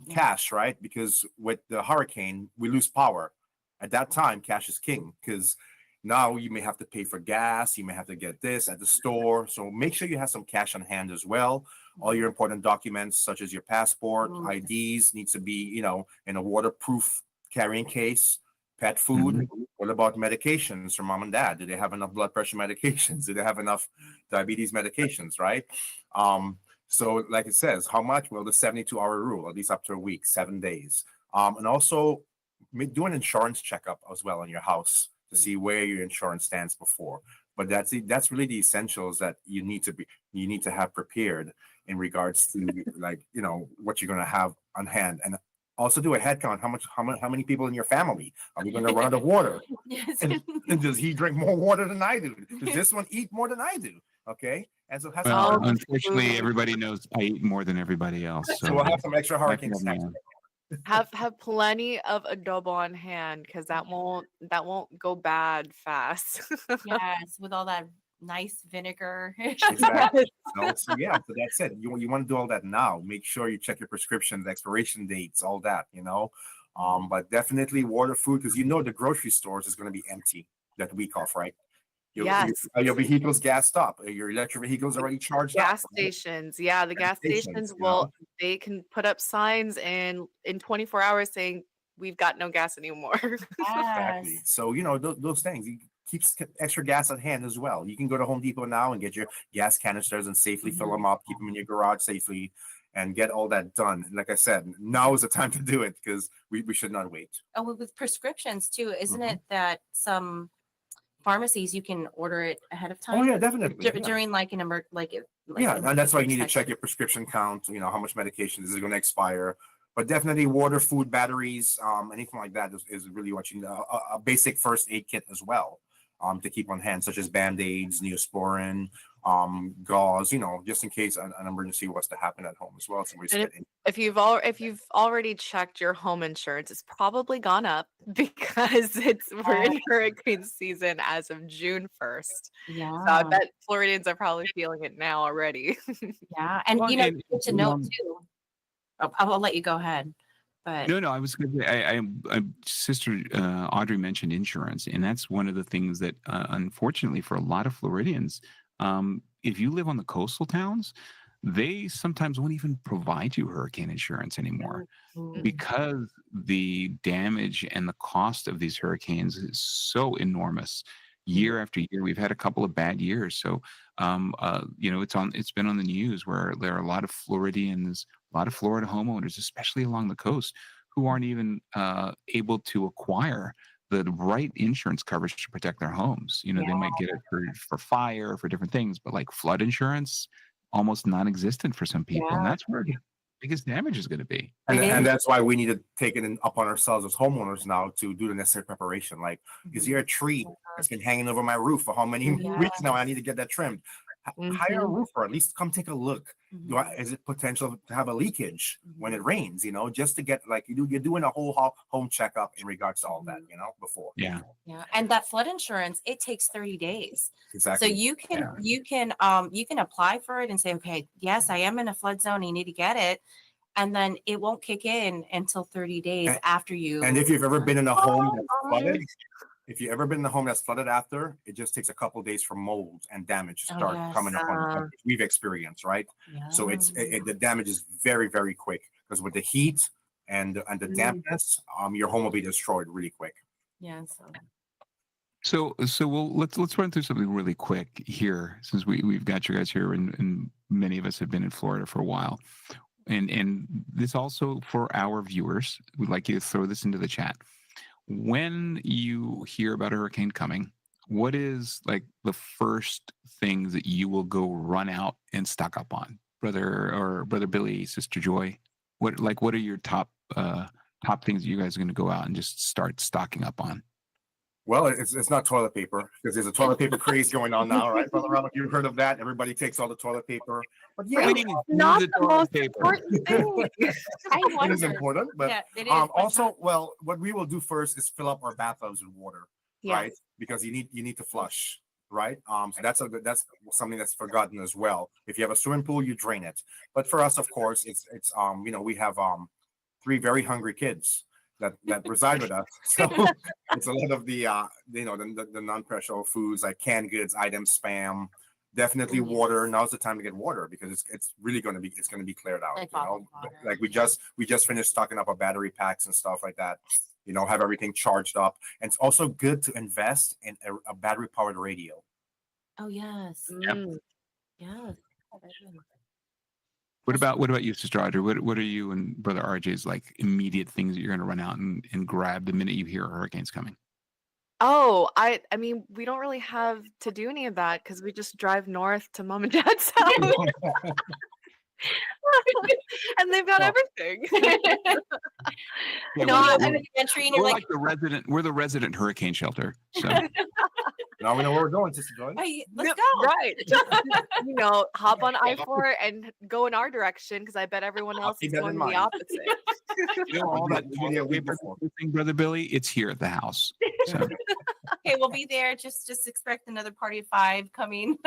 Cash, right? Because with the hurricane, we lose power. At that time, cash is king because now you may have to pay for gas. You may have to get this at the store. So make sure you have some cash on hand as well. All your important documents, such as your passport, IDs, needs to be, in a waterproof carrying case. Pet food. What about medications for mom and dad? Do they have enough blood pressure medications? Do they have enough diabetes medications, right? So like it says, how much? Well, the 72-hour rule, at least up to a week, 7 days. And also do an insurance checkup as well on your house to see where your insurance stands before. But that's really the essentials that you need to have prepared in regards to what you're going to have on hand. And also do a head count. How many people in your family are we going to run out of water? Yes. And does he drink more water than I do? Does this one eat more than I do? Okay. And so have Well, some, unfortunately, everybody knows I eat more than everybody else. so we'll have some extra I hurricane can snacks. imagine. Have plenty of adobo on hand because that won't go bad fast. Yes, with all that nice vinegar. Exactly. So that's it. You want to do all that now. Make sure you check your prescriptions, expiration dates, all that, But definitely water, food, because the grocery stores is going to be empty that week off, right? Yes. Your vehicle's gassed up. Your electric vehicle's already charged up. Gas stations. Yeah, the gas stations they can put up signs and in 24 hours saying we've got no gas anymore. Exactly. Yes. So, those things, you keep extra gas at hand as well. You can go to Home Depot now and get your gas canisters and safely fill them up, keep them in your garage safely, and get all that done. And like I said, now is the time to do it because we should not wait. Oh, with prescriptions too, isn't it that some pharmacies you can order it ahead of time? Oh, yeah, definitely. During like an And that's why you need to check your prescription count, how much medication is going to expire. But definitely water, food, batteries, anything like that is really what you need. A basic first aid kit as well to keep on hand, such as Band-Aids, Neosporin, gauze, just in case an emergency was to happen at home as well. And if you've already checked your home insurance, it's probably gone up because we're in hurricane season as of June 1st. Yeah. So I bet Floridians are probably feeling it now already. Yeah. And good to know too. I'll let you go ahead. But No, I was going to say, Sister Audrey mentioned insurance, and that's one of the things that, unfortunately, for a lot of Floridians, if you live on the coastal towns, they sometimes won't even provide you hurricane insurance anymore because the damage and the cost of these hurricanes is so enormous. Year after year, we've had a couple of bad years. So, it's been on the news where there are a lot of Floridians, a lot of Florida homeowners, especially along the coast, who aren't even able to acquire the right insurance coverage to protect their homes. They might get it for fire, for different things, but like flood insurance, almost non-existent for some people. And that's where the biggest damage is going to be. And that's why we need to take it upon ourselves as homeowners now to do the necessary preparation. Like, is there a tree that's been hanging over my roof for how many weeks now? I need to get that trimmed. Hire a roofer, at least come take a look. Is it potential to have a leakage when it rains? Just to get you're doing a whole home checkup in regards to all that. Before. Yeah. And that flood insurance, it takes 30 days. Exactly. So you can apply for it and say, okay, yes, I am in a flood zone. You need to get it. And then it won't kick in until 30 days after you. And if you've ever been in a home that's flooded, if you've ever been in a home that's flooded after, it just takes a couple of days for mold and damage to start coming up on we've experienced, right? Yeah. So the damage is very, very quick because with the heat and the dampness, your home will be destroyed really quick. Yeah. So let's run through something really quick here, since we've got you guys here, and many of us have been in Florida for a while, and this also for our viewers. We'd like you to throw this into the chat. When you hear about a hurricane coming, what is like the first things that you will go run out and stock up on, Brother Billy, Sister Joy? What are your top things that you guys are going to go out and just start stocking up on? Well, it's not toilet paper because there's a toilet paper craze going on now, right, Brother Robert? You've heard of that? Everybody takes all the toilet paper. But not the most important thing. It is important, but it is, also, well, what we will do first is fill up our bathtubs with water, right? Because you need to flush, right? So that's something that's forgotten as well. If you have a swimming pool, you drain it. But for us, of course, it's we have 3 very hungry kids that reside with us. So it's a lot of the the non-perishable foods like canned goods, items, spam, definitely water. Now's the time to get water because it's really going to be cleared out. Like we just finished stocking up our battery packs and stuff like that. Have everything charged up. And it's also good to invest in a battery powered radio. Oh yes. Yes. What about you, Sister Audrey? What are you and Brother RJ's like immediate things that you're going to run out and grab the minute you hear a hurricane's coming? Oh, I mean, we don't really have to do any of that because we just drive north to Mom and Dad's house. And they've got everything. We're the resident hurricane shelter. So now we know where we're going, Sister Joy. Let's go. Right. Just, hop on I-4 and go in our direction because I bet everyone else is going the opposite. All that thing, Brother Billy, it's here at the house. So. Okay, we'll be there. Just expect another party of 5 coming.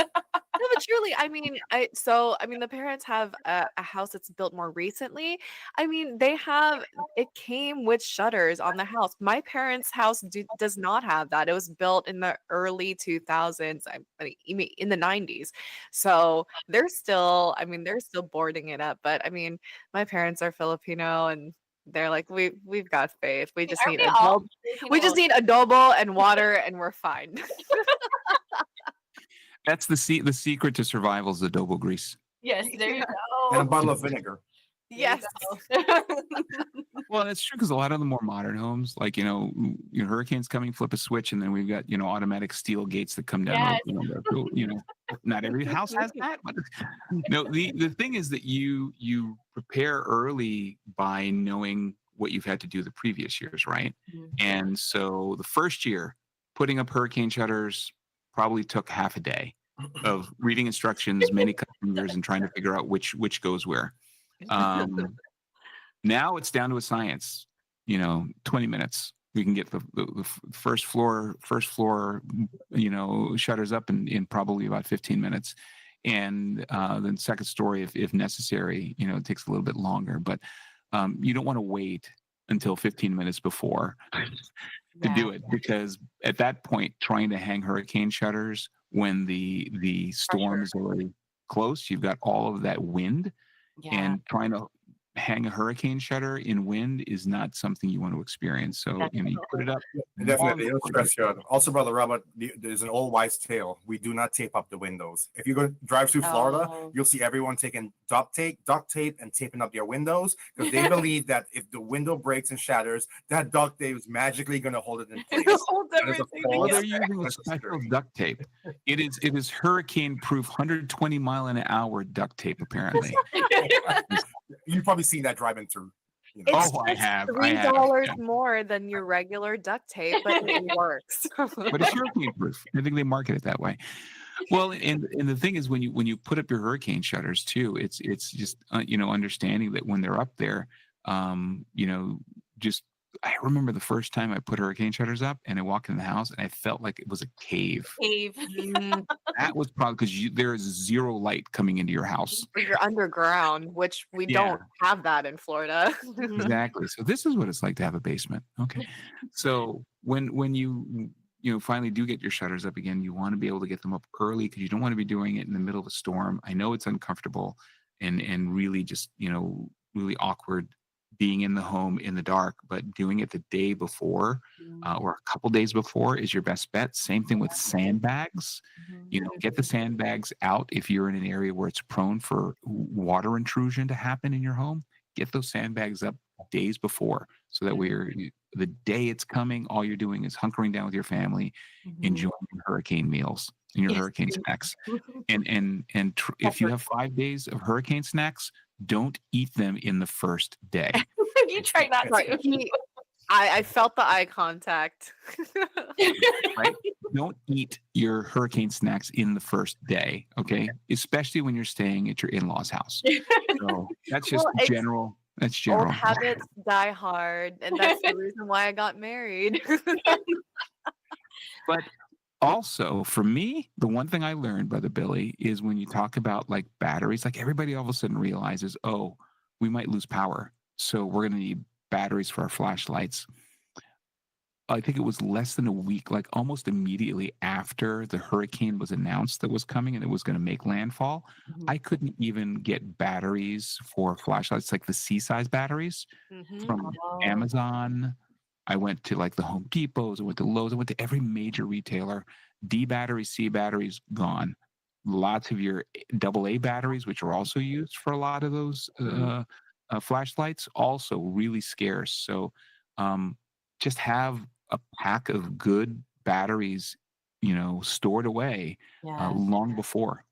No, but truly, I mean, the parents have a house that's built more recently. I mean, it came with shutters on the house. My parents' house does not have that. It was built in the early 2000s. I mean, in the 90s. So they're still boarding it up. But I mean, my parents are Filipino and they're like, we've got faith. Aren't we all We just Filipino? need adobo and water and we're fine. That's the secret to survival is adobo grease. Yes, there you And a go. bottle of vinegar. There you Yes. go. Well, that's true because a lot of the more modern homes, like hurricanes coming, flip a switch, and then we've got automatic steel gates that come down. Yes. Not every house has that. But no, the thing is that you prepare early by knowing what you've had to do the previous years, right? Mhm. And so the first year, putting up hurricane shutters probably took half a day of reading instructions, many customers, and trying to figure out which goes where. Now it's down to a science. 20 minutes. We can get the first floor, shutters up in probably about 15 minutes. And then second story, if necessary, it takes a little bit longer. But you don't want to wait until 15 minutes before to do it, because at that point, trying to hang hurricane shutters when the storm is already close, you've got all of that wind, Yeah. and trying to hang a hurricane shutter in wind is not something you want to experience. So you put it up. Definitely, it'll long stress you out. Also, Brother Robert, there's an old wise tale. We do not tape up the windows. If you go drive through Florida, Oh. you'll see everyone taking duct tape, and taping up their windows because they believe that if the window breaks and shatters, that duct tape is magically going to hold it in place. Holds That is a everything false- Well, they're together. using a special duct tape. It is hurricane proof, 120 mile an hour duct tape, apparently. You've probably seen that driving through. It's Oh, I just have. $3 Yeah. more than your regular duct tape, but it works. But it's hurricane proof. I think they market it that way. Well, and the thing is, when you put up your hurricane shutters too, it's just understanding that when they're up there, just I remember the first time I put hurricane shutters up and I walked in the house and I felt like it was a cave. Cave. Mm, That was probably because there is zero light coming into your house. You're underground, which we Yeah. don't have that in Florida. Exactly. So this is what it's like to have a basement. Okay. So when you finally do get your shutters up again, you want to be able to get them up early because you don't want to be doing it in the middle of a storm. I know it's uncomfortable and really just really awkward being in the home in the dark, but doing it the day before or a couple days before is your best bet. Same thing with sandbags. Get the sandbags out if you're in an area where it's prone for water intrusion to happen in your home. Get those sandbags up days before so that the day it's coming, all you're doing is hunkering down with your family, enjoying your hurricane meals and your hurricane snacks. If you have 5 days of hurricane snacks, don't eat them in the first day. You try not Right. to. I felt the eye contact. Right? Don't eat your hurricane snacks in the first day, okay? Especially when you're staying at your in-laws' house. So that's just Well, general. That's Old general. habits die hard, and that's the reason why I got married. But also, for me, the one thing I learned, Brother Billy, is when you talk about like batteries, like everybody all of a sudden realizes, oh, we might lose power. So we're going to need batteries for our flashlights. I think it was less than a week, like almost immediately after the hurricane was announced that was coming and it was going to make landfall. I couldn't even get batteries for flashlights, like the C-size batteries from Amazon. I went to like the Home Depots, I went to Lowe's, I went to every major retailer. D batteries, C batteries, gone. Lots of your AA batteries, which are also used for a lot of those flashlights, also really scarce. So just have a pack of good batteries, stored away long before.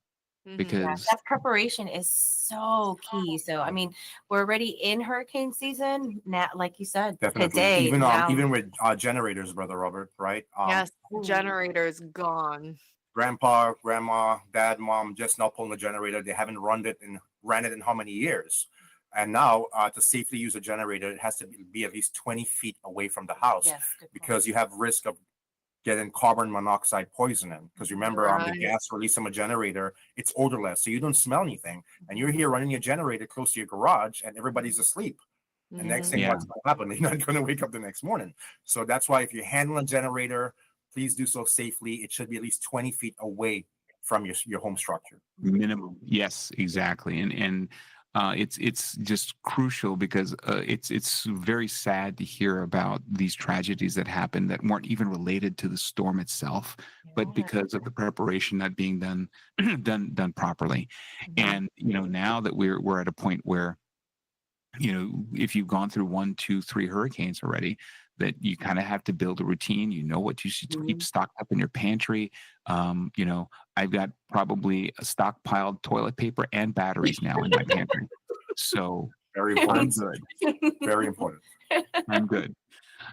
Because that preparation is so key. So I mean, we're already in hurricane season now, like you said, Definitely. today. Even with generators, Brother Robert, right? Yes, generator's gone. Grandpa, grandma, dad, mom just now pulling the generator. They haven't ran it in how many years? And now to safely use a generator, it has to be at least 20 feet away from the house Yes, good point. because you have risk of getting carbon monoxide poisoning. Because remember, the Right. gas released from a generator, it's odorless, so you don't smell anything. And you're here running your generator close to your garage, and everybody's asleep. And next thing, Mhm. Yeah. what's going to happen? You're not going to wake up the next morning. So that's why if you handle a generator, please do so safely. It should be at least 20 feet away from your home structure. Minimum. Yes, exactly. And it's just crucial because it's very sad to hear about these tragedies that happen that weren't even related to the storm itself, but Yeah. because of the preparation not being done done properly. And now that we're at a point where if you've gone through 1, 2, 3 hurricanes already, that you kind of have to build a routine. You know what you should keep stocked up in your pantry. I've got probably a stockpiled toilet paper and batteries now in my pantry. So Very I'm important. good. Very important. I'm good.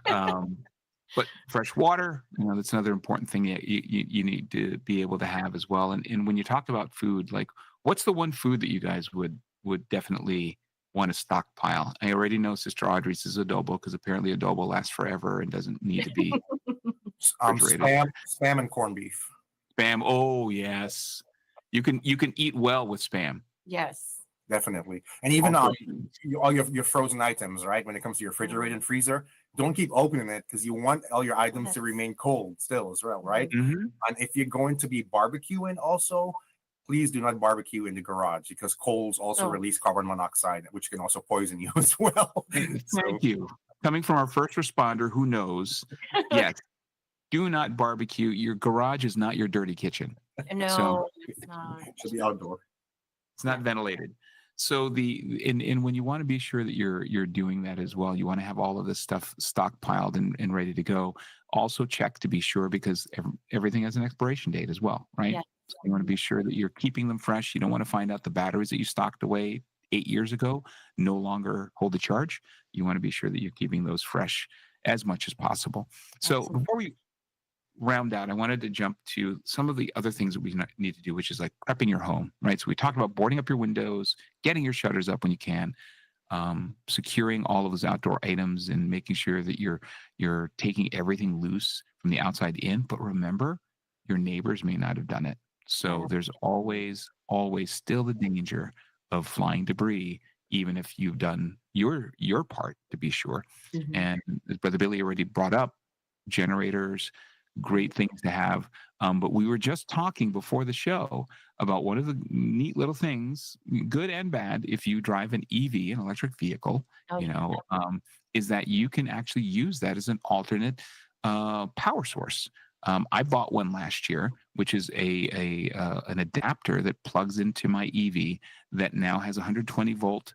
But fresh water, that's another important thing that you need to be able to have as well. And when you talk about food, like what's the one food that you guys would definitely want to stockpile? I already know Sister Audrey's is adobo because apparently adobo lasts forever and doesn't need to be refrigerated. Spam and corned beef. Spam. Oh yes, you can eat well with spam. Yes. Definitely. And even Also, all your frozen items, right? When it comes to your refrigerator and freezer, don't keep opening it because you want all your items to remain cold still as well, right? mhm. And if you're going to be barbecuing also, please do not barbecue in the garage because coals also Oh. release carbon monoxide, which can also poison you as well. So, Thank you. Coming from our first responder who knows, yes, do not barbecue. Your garage is not your dirty kitchen. No, it's not. it should be outdoor. It's not ventilated. So and when you want to be sure that you're doing that as well, you want to have all of this stuff stockpiled and ready to go. Also check to be sure because everything has an expiration date as well, right? Yeah. So you want to be sure that you're keeping them fresh. You don't want to find out the batteries that you stocked away 8 years ago no longer hold a charge. You want to be sure that you're keeping those fresh as much as possible. So Absolutely. before we round out, I wanted to jump to some of the other things that we need to do, which is like prepping your home, right? So we talked about boarding up your windows, getting your shutters up when you can, securing all of those outdoor items, and making sure that you're taking everything loose from the outside in. But remember, your neighbors may not have done it, so there's always still the danger of flying debris, even if you've done your part to be sure. Mhm. And as Brother Billy already brought up, generators, great things to have. But we were just talking before the show about one of the neat little things, good and bad, if you drive an EV, an electric vehicle, Oh, is that you can actually use that as an alternate power source. I bought one last year, which is an adapter that plugs into my EV that now has 120 volt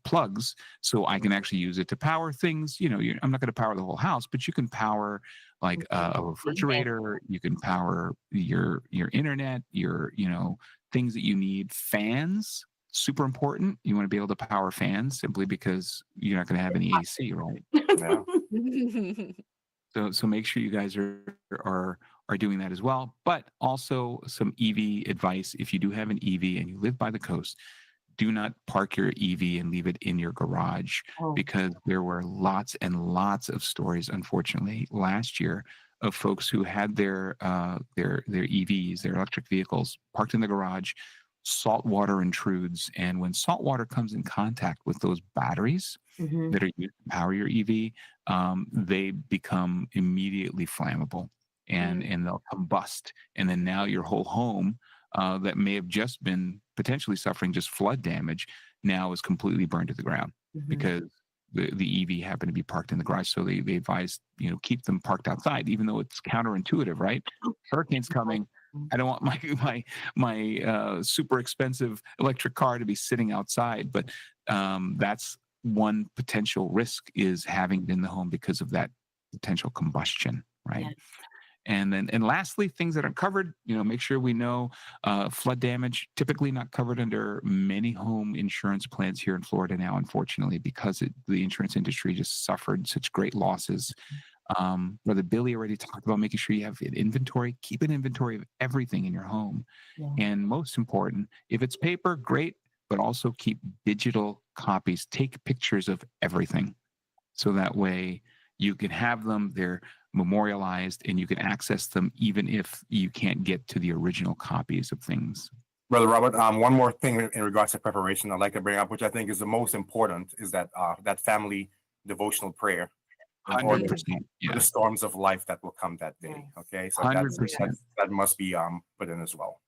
plugs, so I can actually use it to power things. I'm not going to power the whole house, but you can power like a refrigerator. You can power your internet, your things that you need. Fans, super important. You want to be able to power fans simply because you're not going to have any AC, right? Yeah. So make sure you guys are doing that as well. But also some EV advice: if you do have an EV and you live by the coast, do not park your EV and leave it in your garage, Oh. because there were lots and lots of stories, unfortunately, last year of folks who had their EVs, their electric vehicles, parked in the garage. Salt water intrudes, and when salt water comes in contact with those batteries Mhm. that are used to power your EV, they become immediately flammable, and they'll combust, and then now your whole home that may have just been potentially suffering just flood damage now is completely burned to the ground Mhm. because the EV happened to be parked in the garage. So they advise keep them parked outside, even though it's counterintuitive, right? Hurricane's coming. I don't want my super expensive electric car to be sitting outside, but that's one potential risk, is having it in the home because of that potential combustion, right? Yeah. And lastly, things that are covered, make sure we know flood damage, typically not covered under many home insurance plans here in Florida now, unfortunately, because the insurance industry just suffered such great losses. Brother Billy already talked about making sure you have an inventory. Keep an inventory of everything in your home. Yeah. And most important, if it's paper, great, but also keep digital copies. Take pictures of everything. So that way You can have them. They're memorialized, and you can access them even if you can't get to the original copies of things. Brother Robert, one more thing in regards to preparation I'd like to bring up, which I think is the most important, is that that family devotional prayer in order 100%. for Yeah. the storms of life that will come that day. Yes. Okay, so 100%. that must be put in as well.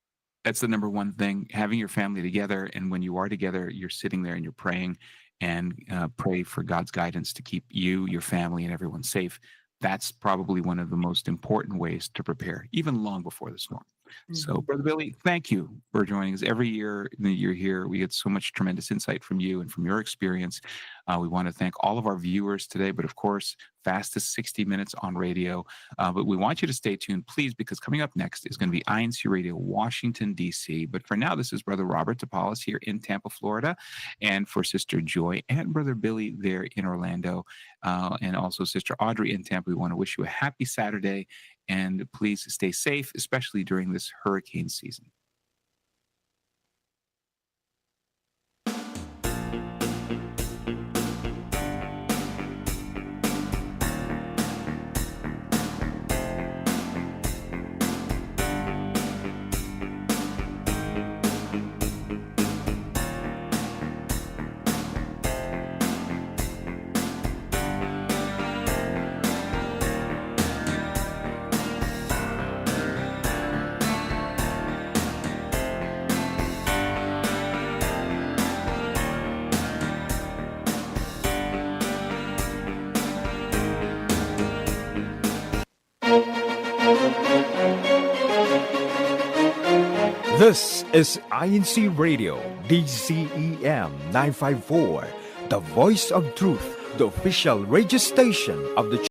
That's the number one thing, having your family together. And when you are together, you're sitting there and you're praying and pray for God's guidance to keep you, your family, and everyone safe. That's probably one of the most important ways to prepare, even long before the storm. So, Brother Billy, thank you for joining us. Every year that you're here, we get so much tremendous insight from you and from your experience. We want to thank all of our viewers today, but of course, fastest 60 minutes on radio. But we want you to stay tuned, please, because coming up next is going to be INCRadio, Washington, D.C. But for now, this is Brother Robert DePaulis here in Tampa, Florida, and for Sister Joy and Brother Billy there in Orlando, and also Sister Audrey in Tampa. We want to wish you a happy Saturday, and please stay safe, especially during this hurricane season. This is INCRadio, DCEM 954, the voice of truth, the official radio station of the